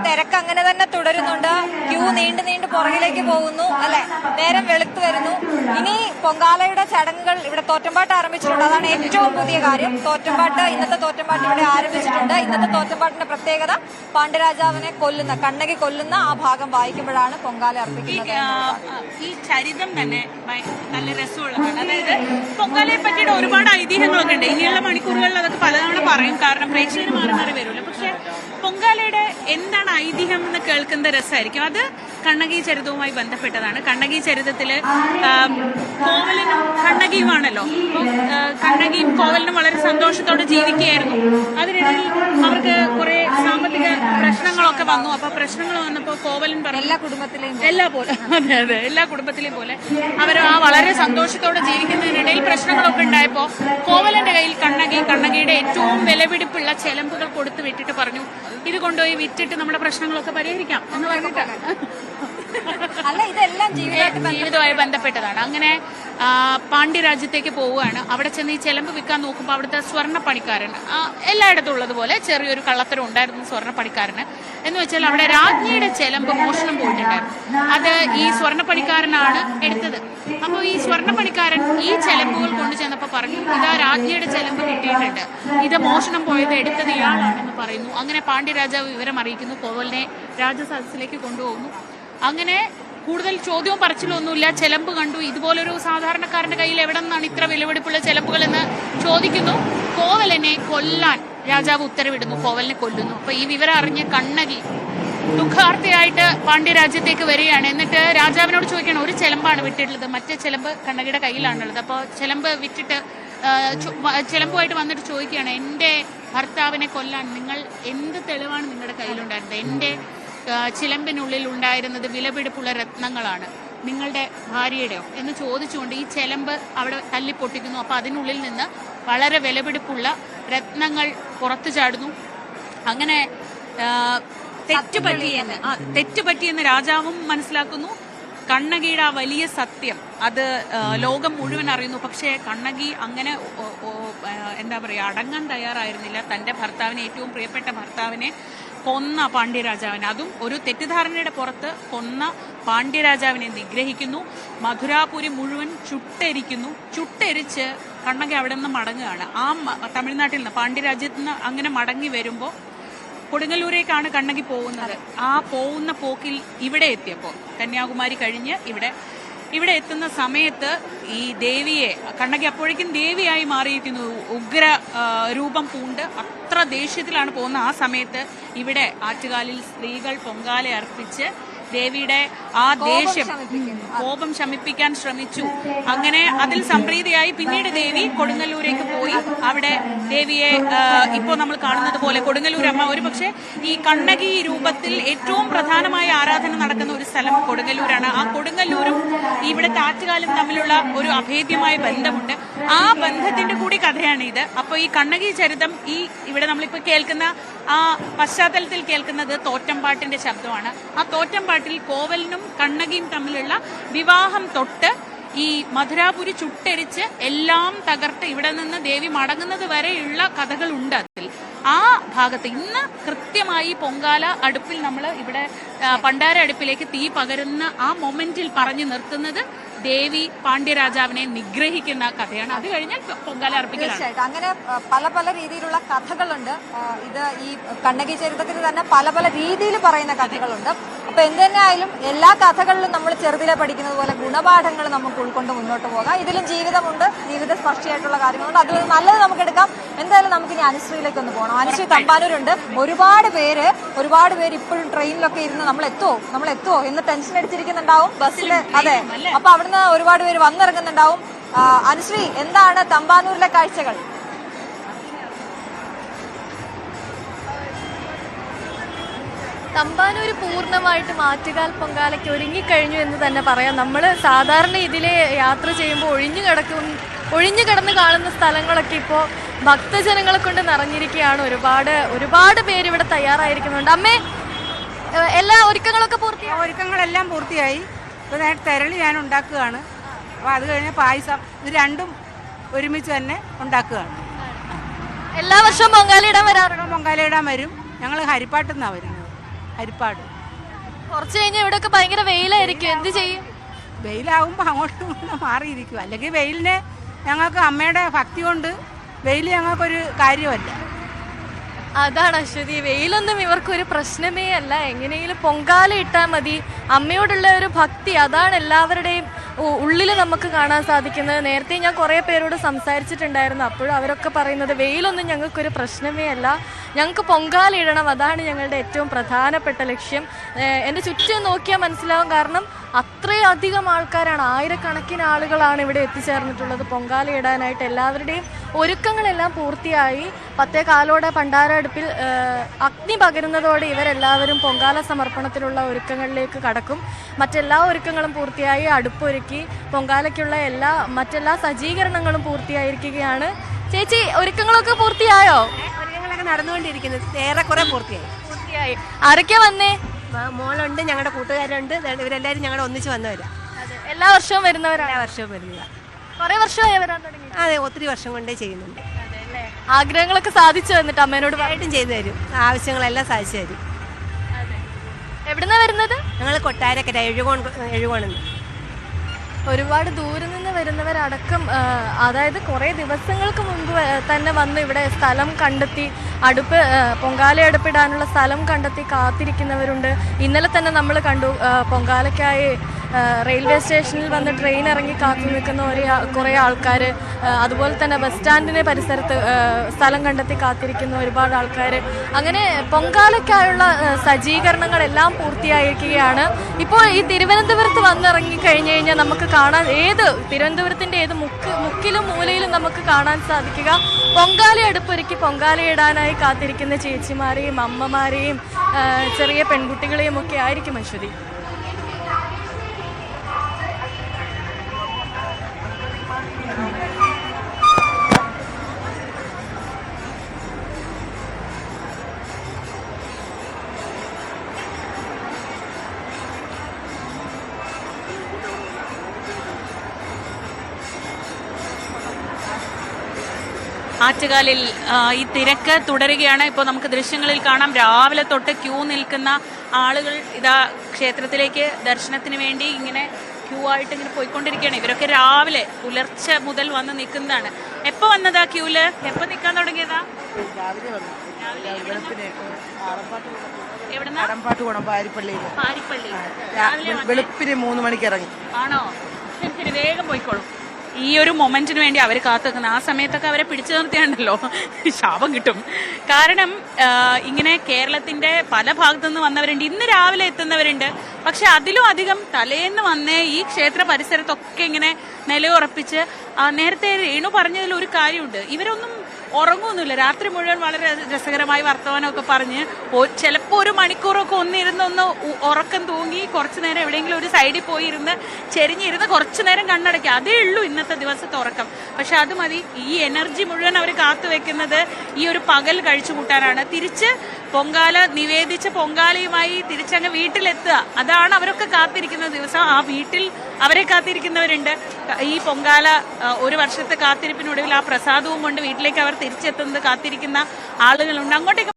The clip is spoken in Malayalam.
തിരക്ക് അങ്ങനെ തന്നെ തുടരുന്നുണ്ട്. ക്യൂ നീണ്ടു പുറകിലേക്ക് പോകുന്നു അല്ലെ. നേരം വെളുത്തു വരുന്നു. ഇനി പൊങ്കാലയുടെ ചടങ്ങുകൾ ഇവിടെ തോറ്റമ്പാട്ട് ആരംഭിച്ചിട്ടുണ്ട്. അതാണ് ഏറ്റവും പുതിയ കാര്യം. ഇന്നത്തെ തോറ്റമ്പാട്ട് ഇവിടെ ആരംഭിച്ചിട്ടുണ്ട്. ഇന്നത്തെ തോറ്റമ്പാട്ടിന്റെ പ്രത്യേകത പാണ്ഡ്യരാജാവിനെ കണ്ണകി കൊല്ലുന്ന ആ ഭാഗം വായിക്കുമ്പോഴാണ് പൊങ്കാല അർപ്പിക്കുന്നത്. ഈ ചരിതം തന്നെ നല്ല രസമുള്ളതാണ്. അതായത് പൊങ്കാലയെ പറ്റിയിട്ട് ഒരുപാട് ഐതിഹ്യങ്ങളൊക്കെ ഉണ്ട്. ഇനിയുള്ള മണിക്കൂറുകളിൽ അതൊക്കെ പലതവണ പറയും, കാരണം പ്രേക്ഷകർ മാറി മാറി വരുമല്ലോ. പക്ഷെ പൊങ്കാലയുടെ എന്താണ് ഐതിഹ്യം എന്ന് കേൾക്കുന്ന രസമായിരിക്കും. അത് കണ്ണകി ചരിതവുമായി ബന്ധപ്പെട്ടതാണ്. കണ്ണകി ചരിതത്തില് കോവലനും കണ്ണകിയുമാണല്ലോ. കണ്ണകിയും കോവലനും വളരെ സന്തോഷത്തോടെ ജീവിക്കുകയായിരുന്നു. അതിനിടയിൽ അവർക്ക് കുറെ സാമ്പത്തിക പ്രശ്നങ്ങളൊക്കെ വന്നു. അപ്പൊ പ്രശ്നങ്ങൾ വന്നപ്പോ കോവലൻ പറഞ്ഞു എല്ലാ കുടുംബത്തിലെയും പോലെ അവർ ആ വളരെ സന്തോഷത്തോടെ ജീവിക്കുന്നതിനിടയിൽ പ്രശ്നങ്ങളൊക്കെ ഉണ്ടായപ്പോ കോവലന്റെ കയ്യിൽ കണ്ണകിയുടെ ഏറ്റവും വിലപിടിപ്പുള്ള ചെലമ്പുകൾ കൊടുത്തു വിട്ടിട്ട് പറഞ്ഞു, ഇത് കൊണ്ടുപോയി വിറ്റിട്ട് നമ്മുടെ പ്രശ്നങ്ങളൊക്കെ പരിഹരിക്കാം എന്ന് പറഞ്ഞിട്ടാണ്. ഇതെല്ലാം ജീവിതവുമായി ബന്ധപ്പെട്ടതാണ്. അങ്ങനെ പാണ്ഡ്യരാജ്യത്തേക്ക് പോവുകയാണ്. അവിടെ ചെന്ന് ഈ ചെലമ്പ് വിൽക്കാൻ നോക്കുമ്പോൾ അവിടുത്തെ സ്വർണ്ണ പണിക്കാരൻ, എല്ലായിടത്തും ഉള്ളതുപോലെ ചെറിയൊരു കള്ളത്തരം ഉണ്ടായിരുന്നു സ്വർണ്ണ പണിക്കാരന്. എന്ന് വെച്ചാൽ അവിടെ രാജ്ഞിയുടെ ചെലമ്പ് മോഷണം പോയിട്ടുണ്ടായിരുന്നു. അത് ഈ സ്വർണ്ണ പണിക്കാരനാണ് എടുത്തത്. അപ്പോൾ ഈ സ്വർണ്ണ പണിക്കാരൻ ഈ ചെലമ്പുകൾ കൊണ്ടു ചെന്നപ്പോൾ പറഞ്ഞു, ഇതാ രാജ്ഞിയുടെ ചെലമ്പ് കിട്ടിയിട്ടുണ്ട്, ഇത് മോഷണം പോയത് എടുത്തത് ഇയാളാണെന്ന് പറയുന്നു. അങ്ങനെ പാണ്ഡ്യരാജാവ് വിവരം അറിയിക്കുന്നു. കോവലിനെ രാജസദസ്സിലേക്ക് കൊണ്ടുപോകുന്നു. അങ്ങനെ കൂടുതൽ ചോദ്യവും പറച്ചിലൊന്നുമില്ല. ചെലമ്പ് കണ്ടു, ഇതുപോലൊരു സാധാരണക്കാരന്റെ കയ്യിൽ എവിടെ നിന്നാണ് ഇത്ര വിലപിടിപ്പുള്ള ചെലമ്പുകൾ എന്ന് ചോദിക്കുന്നു. കോവലനെ കൊല്ലാൻ രാജാവ് ഉത്തരവിടുന്നു. കോവലിനെ കൊല്ലുന്നു. അപ്പൊ ഈ വിവരം അറിഞ്ഞ് കണ്ണകി ദുഃഖാർത്ഥിയായിട്ട് പാണ്ഡ്യരാജ്യത്തേക്ക് വരികയാണ്. എന്നിട്ട് രാജാവിനോട് ചോദിക്കണം, ഒരു ചെലമ്പാണ് വിട്ടിട്ടുള്ളത്, മറ്റേ ചെലമ്പ് കണ്ണകിയുടെ കയ്യിലാണുള്ളത്. അപ്പോൾ ചെലമ്പ് വിറ്റിട്ട് ചെലമ്പുമായിട്ട് വന്നിട്ട് ചോദിക്കുകയാണ്, എൻ്റെ ഭർത്താവിനെ കൊല്ലാൻ നിങ്ങൾ എന്ത് തെളിവാണ് നിങ്ങളുടെ കയ്യിലുണ്ടായിരുന്നത്? എൻ്റെ ചിലമ്പിനുള്ളിൽ ഉണ്ടായിരുന്നത് വിലപിടിപ്പുള്ള രത്നങ്ങളാണ്, നിങ്ങളുടെ ഭാര്യയുടെയോ എന്ന് ചോദിച്ചുകൊണ്ട് ഈ ചെലമ്പ് അവിടെ തല്ലിപ്പൊട്ടിക്കുന്നു. അപ്പൊ അതിനുള്ളിൽ നിന്ന് വളരെ വിലപിടിപ്പുള്ള പുറത്തു ചാടുന്നു. അങ്ങനെ തെറ്റുപറ്റിയെന്ന് രാജാവും മനസ്സിലാക്കുന്നു. കണ്ണകിയുടെ ആ വലിയ സത്യം അത് ലോകം മുഴുവൻ അറിയുന്നു. പക്ഷേ കണ്ണകി അങ്ങനെ എന്താ പറയുക, അടങ്ങാൻ തയ്യാറായിരുന്നില്ല. തന്റെ ഭർത്താവിനെ, ഏറ്റവും പ്രിയപ്പെട്ട ഭർത്താവിനെ കൊന്ന പാണ്ഡ്യരാജാവിനെ, അതും ഒരു തെറ്റിദ്ധാരണയുടെ പുറത്ത് കൊന്ന പാണ്ഡ്യരാജാവിനെ നിഗ്രഹിക്കുന്നു. മധുരാപുരി മുഴുവൻ ചുട്ടെരിച്ച് കണ്ണകി അവിടെ നിന്ന് മടങ്ങുകയാണ്. ആ തമിഴ്നാട്ടിൽ നിന്ന്, പാണ്ഡ്യരാജ്യത്ത് നിന്ന് അങ്ങനെ മടങ്ങി വരുമ്പോൾ കൊടുങ്ങല്ലൂരേക്കാണ് കണ്ണകി പോകുന്നത്. ആ പോകുന്ന പോക്കിൽ ഇവിടെ എത്തിയപ്പോൾ, കന്യാകുമാരി കഴിഞ്ഞ് ഇവിടെ എത്തുന്ന സമയത്ത് ഈ ദേവിയെ, കണ്ണകി അപ്പോഴേക്കും ദേവിയായി മാറിയിരിക്കുന്നു. ഉഗ്ര രൂപം പൂണ്ട് അത്ര ദേഷ്യത്തിലാണ് പോകുന്നത്. ആ സമയത്ത് ഇവിടെ ആറ്റുകാലിൽ സ്ത്രീകൾ പൊങ്കാല അർപ്പിച്ച് ദേവിയുടെ ആ ദേഷ്യം, കോപം ശമിപ്പിക്കാൻ ശ്രമിച്ചു. അങ്ങനെ അതിൽ സംപ്രീതിയായി പിന്നീട് ദേവി കൊടുങ്ങല്ലൂരേക്ക് പോയി. അവിടെ ദേവിയെ ഇപ്പോൾ നമ്മൾ കാണുന്നത് പോലെ കൊടുങ്ങല്ലൂർ അമ്മ, ഒരു പക്ഷേ ഈ കണ്ണകി രൂപത്തിൽ ഏറ്റവും പ്രധാനമായ ആരാധന നടക്കുന്ന ഒരു സ്ഥലം കൊടുങ്ങല്ലൂരാണ്. ആ കൊടുങ്ങല്ലൂരും ഇവിടെ ആറ്റുകാലും തമ്മിലുള്ള ഒരു അഭേദ്യമായ ബന്ധമുണ്ട്. ആ ബന്ധത്തിന്റെ കൂടി കഥയാണ് ഇത്. അപ്പോൾ ഈ കണ്ണകി ചരിതം, ഇവിടെ നമ്മളിപ്പോൾ കേൾക്കുന്ന ആ പശ്ചാത്തലത്തിൽ കേൾക്കുന്നത് തോറ്റമ്പാട്ടിന്റെ ശബ്ദമാണ്. ആ തോറ്റമ്പാട്ടിൽ കോവലനും കണ്ണകിയും തമ്മിലുള്ള വിവാഹം തൊട്ട് ഈ മധുരാപുരി ചുട്ടെരിച്ച് എല്ലാം തകർത്ത് ഇവിടെ നിന്ന് ദേവി മടങ്ങുന്നത് വരെയുള്ള കഥകളുണ്ട്. അതിൽ ആ ഭാഗത്ത് ഇന്ന് കൃത്യമായി പൊങ്കാല അടുപ്പിൽ നമ്മൾ ഇവിടെ പണ്ടാര അടുപ്പിലേക്ക് തീ പകരുന്ന ആ മൊമെന്റിൽ പറഞ്ഞു നിർത്തുന്നത് ദേവി പാണ്ഡ്യരാജാവിനെ നിഗ്രഹിക്കുന്ന കഥയാണ്. അത് കഴിഞ്ഞാൽ പൊങ്കാല അർപ്പിക്കലാണ്. അങ്ങനെ പല രീതിയിലുള്ള കഥകളുണ്ട്. ഇത് ഈ കണ്ണകി ചരിത്രത്തിൽ തന്നെ പല രീതിയിൽ പറയുന്ന കഥകളുണ്ട്. അപ്പൊ എന്ത് തന്നെ ആയാലും എല്ലാ കഥകളിലും നമ്മൾ ചെറുതിലെ പഠിക്കുന്നത് പോലെ ഗുണപാഠങ്ങൾ നമുക്ക് ഉൾക്കൊണ്ട് മുന്നോട്ട് പോകാം. ഇതിലും ജീവിതമുണ്ട്, ജീവിത സ്പർശിയായിട്ടുള്ള കാര്യങ്ങളുണ്ട്. അത് നല്ലത് നമുക്ക് എടുക്കാം. എന്തായാലും നമുക്ക് ഇനി അനുശ്രീയിലേക്ക് ഒന്ന് പോകണം. അനുശ്രീ തമ്പാനൂരുണ്ട്. ഒരുപാട് പേര് ഇപ്പോഴും ട്രെയിനിലൊക്കെ ഇരുന്ന് നമ്മൾ എത്തുവോ എന്ന് ടെൻഷൻ അടിച്ചിരിക്കുന്നുണ്ടാവും ബസ്സില്. അതെ, അപ്പൊ അവിടുന്ന് ഒരുപാട് പേര് വന്നിറങ്ങുന്നുണ്ടാവും. അനുശ്രീ, എന്താണ് തമ്പാനൂരിലെ കാഴ്ചകൾ? തമ്പാനൂർ പൂർണ്ണമായിട്ടും ആറ്റുകാൽ പൊങ്കാലയ്ക്ക് ഒരുങ്ങിക്കഴിഞ്ഞു എന്ന് തന്നെ പറയാം. നമ്മൾ സാധാരണ ഇതിലെ യാത്ര ചെയ്യുമ്പോൾ ഒഴിഞ്ഞു കിടന്ന് കാണുന്ന സ്ഥലങ്ങളൊക്കെ ഇപ്പോൾ ഭക്തജനങ്ങളെ കൊണ്ട് നിറഞ്ഞിരിക്കുകയാണ്. ഒരുപാട് പേര് ഇവിടെ തയ്യാറായിരിക്കുന്നുണ്ട്. അമ്മേ, എല്ലാ ഒരുക്കങ്ങളെല്ലാം പൂർത്തിയായി. ഇപ്പോൾ തെരളി ഞാൻ ഉണ്ടാക്കുകയാണ്. അപ്പോൾ അത് കഴിഞ്ഞ് പായസം, ഇത് രണ്ടും ഒരുമിച്ച് തന്നെ ഉണ്ടാക്കുകയാണ്. എല്ലാ വർഷവും പൊങ്കാലയിടാൻ വരാറുണ്ട്? പൊങ്കാലയിടാൻ വരും. ഞങ്ങൾ ഹരിപ്പാട്ടിൽ നിന്നാണ് വരുന്നത്. ഹരിപ്പാട്. കുറച്ച് കഴിഞ്ഞാൽ ഇവിടെയൊക്കെ ഭയങ്കര വെയിലായിരിക്കും, എന്ത് ചെയ്യും? വെയിലാവുമ്പോൾ അങ്ങോട്ടും ഇങ്ങോട്ടും മാറിയിരിക്കും. അല്ലെങ്കിൽ വെയിലിനെ ഞങ്ങൾക്ക് അമ്മയുടെ ഭക്തി കൊണ്ട് വെയിൽ ഞങ്ങൾക്കൊരു കാര്യമല്ല. അതാണ് അശ്വതി, വെയിലൊന്നും ഇവർക്കൊരു പ്രശ്നമേ അല്ല. എങ്ങനെയെങ്കിലും പൊങ്കാല ഇട്ടാൽ മതി. അമ്മയോടുള്ള ഒരു ഭക്തി, അതാണ് എല്ലാവരുടെയും ഉള്ളിൽ നമുക്ക് കാണാൻ സാധിക്കുന്നത്. നേരത്തെ ഞാൻ കുറേ പേരോട് സംസാരിച്ചിട്ടുണ്ടായിരുന്നു. അപ്പോഴും അവരൊക്കെ പറയുന്നത് വെയിലൊന്നും ഞങ്ങൾക്കൊരു പ്രശ്നമേ അല്ല, ഞങ്ങൾക്ക് പൊങ്കാല ഇടണം, അതാണ് ഞങ്ങളുടെ ഏറ്റവും പ്രധാനപ്പെട്ട ലക്ഷ്യം. എൻ്റെ ചുറ്റും നോക്കിയാൽ മനസ്സിലാവും, കാരണം അത്രയധികം ആൾക്കാരാണ്, ആയിരക്കണക്കിന് ആളുകളാണ് ഇവിടെ എത്തിച്ചേർന്നിട്ടുള്ളത് പൊങ്കാല ഇടാനായിട്ട്. എല്ലാവരുടെയും ഒരുക്കങ്ങളെല്ലാം പൂർത്തിയായി. 10:15 പണ്ടാരടുപ്പിൽ അഗ്നി പകരുന്നതോടെ ഇവരെല്ലാവരും പൊങ്കാല സമർപ്പണത്തിലുള്ള ഒരുക്കങ്ങളിലേക്ക് കടക്കും. മറ്റെല്ലാ ഒരുക്കങ്ങളും പൂർത്തിയായി, അടുപ്പൊരുക്കി പൊങ്കാലയ്ക്കുള്ള മറ്റെല്ലാ സജ്ജീകരണങ്ങളും പൂർത്തിയായിരിക്കുകയാണ്. ചേച്ചി, ഒരുക്കങ്ങളൊക്കെ പൂർത്തിയായോ? ഒരുക്കങ്ങളൊക്കെ നടന്നുകൊണ്ടിരിക്കുന്നത് ഏറെക്കുറെ പൂർത്തിയായി. ആരൊക്കെയാ വന്നേ? മോളുണ്ട്, ഞങ്ങളുടെ കൂട്ടുകാരുണ്ട്, ഇവരെല്ലാവരും ഞങ്ങളുടെ ഒന്നിച്ച് വന്നവരാ. എല്ലാ വർഷവും വരുന്നവരാണ്? എല്ലാ വർഷവും വരുന്നതാ. കുറെ വർഷമായി വരാൻ തുടങ്ങി? അതെ, ഒത്തിരി വർഷം കൊണ്ടേ ചെയ്യുന്നുണ്ട്. ആഗ്രഹങ്ങളൊക്കെ സാധിച്ചു വന്നിട്ട് അമ്മേനോട് ആയിട്ടും ചെയ്തു തരും, ആവശ്യങ്ങളെല്ലാം സാധിച്ചു തരും. എവിടുന്നാ വരുന്നത്? ഞങ്ങൾ കൊട്ടാരക്കര എഴുകോണെന്ന്. ഒരുപാട് ദൂരെ നിന്ന് വരുന്നവരടക്കം, അതായത് കുറേ ദിവസങ്ങൾക്ക് മുൻപ് തന്നെ വന്ന് ഇവിടെ സ്ഥലം കണ്ടെത്തി പൊങ്കാല അടുപ്പിടാനുള്ള സ്ഥലം കണ്ടെത്തി കാത്തിരിക്കുന്നവരുണ്ട്. ഇന്നലെ തന്നെ നമ്മൾ കണ്ടു, പൊങ്കാലയ്ക്കായി റെയിൽവേ സ്റ്റേഷനിൽ വന്ന് ട്രെയിൻ ഇറങ്ങി കാത്തു നിൽക്കുന്ന കുറേ ആൾക്കാർ, അതുപോലെ തന്നെ ബസ് സ്റ്റാൻഡിന് പരിസരത്ത് സ്ഥലം കണ്ടെത്തി കാത്തിരിക്കുന്ന ഒരുപാട് ആൾക്കാർ. അങ്ങനെ പൊങ്കാലയ്ക്കായുള്ള സജ്ജീകരണങ്ങളെല്ലാം പൂർത്തിയായിരിക്കുകയാണ്. ഇപ്പോൾ ഈ തിരുവനന്തപുരത്ത് വന്നിറങ്ങി കഴിഞ്ഞു കഴിഞ്ഞാൽ നമുക്ക് കാണാൻ, തിരുവനന്തപുരത്തിൻ്റെ ഏത് മുക്കിലും മൂലയിലും നമുക്ക് കാണാൻ സാധിക്കുക പൊങ്കാല അടുപ്പൊരുക്കി പൊങ്കാലയിടാനായി കാത്തിരിക്കുന്ന ചേച്ചിമാരെയും അമ്മമാരെയും ചെറിയ പെൺകുട്ടികളെയും ഒക്കെ ആയിരിക്കും അശ്വതി. ആറ്റുകാലിൽ ഈ തിരക്ക് തുടരുകയാണ്. ഇപ്പോൾ നമുക്ക് ദൃശ്യങ്ങളിൽ കാണാം, രാവിലെ തൊട്ട് ക്യൂ നിൽക്കുന്ന ആളുകൾ ഇതാ ക്ഷേത്രത്തിലേക്ക് ദർശനത്തിന് വേണ്ടി ഇങ്ങനെ ക്യൂ ആയിട്ട് ഇങ്ങനെ പോയിക്കൊണ്ടിരിക്കുകയാണ്. ഇവരൊക്കെ രാവിലെ പുലർച്ചെ മുതൽ വന്ന് നിൽക്കുന്നതാണ്. എപ്പോൾ വന്നതാ ക്യൂല്? എപ്പോൾ നിൽക്കാൻ തുടങ്ങിയതാ? വെളുപ്പിന് 3 മണിക്ക് ഇറങ്ങി. ആണോ? ശരി, വേഗം പോയിക്കോളൂ. ഈ ഒരു മൊമെന്റിന് വേണ്ടി അവർ കാത്തു നിൽക്കുന്നത്. ആ സമയത്തൊക്കെ അവരെ പിടിച്ചു നിർത്തിയാണ്ടല്ലോ ശാപം കിട്ടും. കാരണം ഇങ്ങനെ കേരളത്തിന്റെ പല ഭാഗത്തു നിന്ന് വന്നവരുണ്ട്, ഇന്ന് രാവിലെ എത്തുന്നവരുണ്ട്. പക്ഷെ അതിലും അധികം തലേന്ന് വന്നേ ഈ ക്ഷേത്ര പരിസരത്തൊക്കെ ഇങ്ങനെ നിലയുറപ്പിച്ച്, നേരത്തെ രേണു പറഞ്ഞതിൽ ഒരു കാര്യമുണ്ട്, ഇവരൊന്നും ഉറങ്ങുമൊന്നുമില്ല. രാത്രി മുഴുവൻ വളരെ രസകരമായി വർത്തമാനമൊക്കെ പറഞ്ഞ് ചിലപ്പോൾ 1 മണിക്കൂറൊക്കെ ഒന്നിരുന്നൊന്ന് ഉറക്കം തൂങ്ങി കുറച്ചു നേരം എവിടെയെങ്കിലും ഒരു സൈഡിൽ പോയി ഇരുന്ന് ചെരിഞ്ഞിരുന്ന് കുറച്ചു നേരം കണ്ണടയ്ക്കുക, അതേ ഉള്ളൂ ഇന്നത്തെ ദിവസത്തെ ഉറക്കം. പക്ഷെ അത് മതി. ഈ എനർജി മുഴുവൻ അവർ കാത്തു വെക്കുന്നത് ഈ ഒരു പകൽ കഴിച്ചു കൂട്ടാനാണ്. തിരിച്ച് പൊങ്കാല നിവേദിച്ച പൊങ്കാലയുമായി തിരിച്ചങ്ങ് വീട്ടിലെത്തുക, അതാണ് അവരൊക്കെ കാത്തിരിക്കുന്ന ദിവസം. ആ വീട്ടിൽ അവരെ കാത്തിരിക്കുന്നവരുണ്ട്. ഈ പൊങ്കാല 1 വർഷത്തെ കാത്തിരിപ്പിനൊടുവിൽ ആ പ്രസാദവും കൊണ്ട് വീട്ടിലേക്ക് അവർ തിരിച്ചെത്തുന്നത് കാത്തിരിക്കുന്ന ആളുകളുണ്ട്. അങ്ങോട്ടേക്ക്